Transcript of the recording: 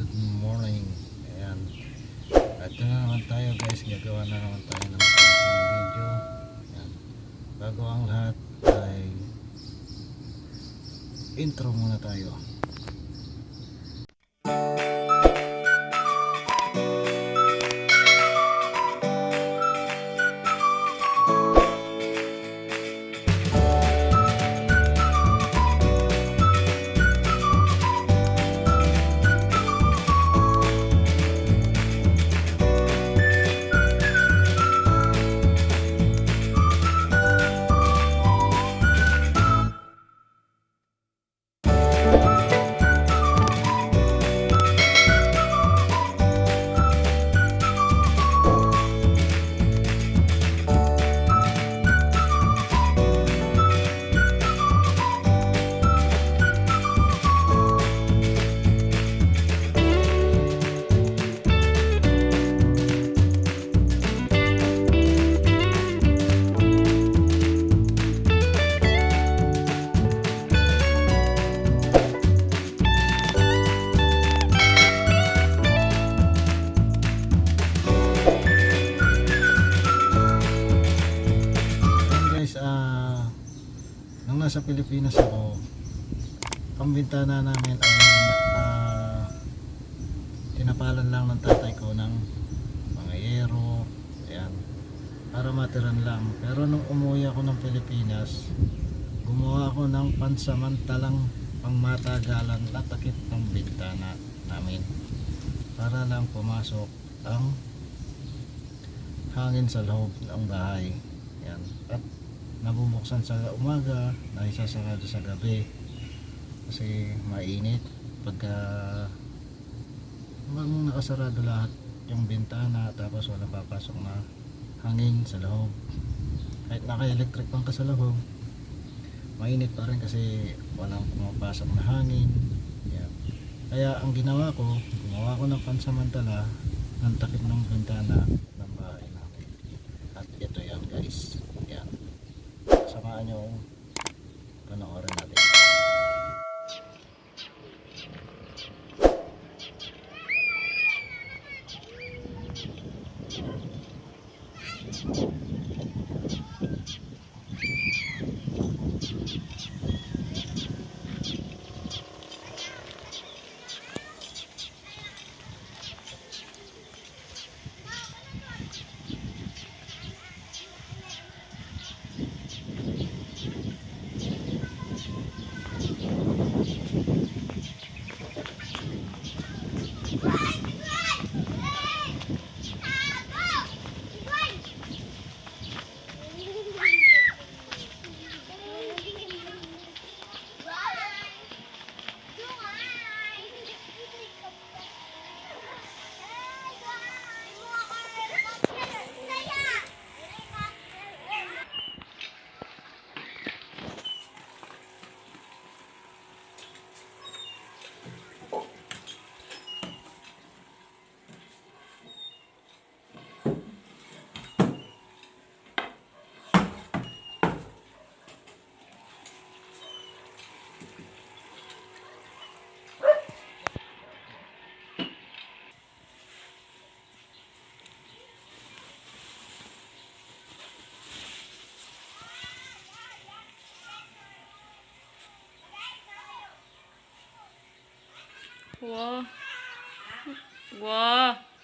Good morning. Ayan. At na naman tayo guys. Gagawa na naman tayo ng video. Ayan. Bago ang lahat ay intro muna tayo. Nung nasa Pilipinas ako, ang bintana namin ay tinapalan lang ng tatay ko ng mga yero, ayan, para matiran lang. Pero nung umuwi ako ng Pilipinas, gumawa ako ng pansamantalang pangmatagalan na takip ng bintana namin para lang pumasok ang hangin sa loob ng bahay. Ayan. At nabubuksan sa umaga, naisasarado sa gabi kasi mainit pagka nakasarado lahat yung bintana, tapos wala papasok na hangin sa loob. Kahit naka-electric pang ka sa loob, mainit pa rin kasi walang pumapasok na hangin. Yan. Kaya ang ginawa ko, gumawa ko ng pansamantala ng takip ng bintana ng bahay natin. At ito yan guys. Yan. Samahan nyo panoorin natin. Wow. Wow.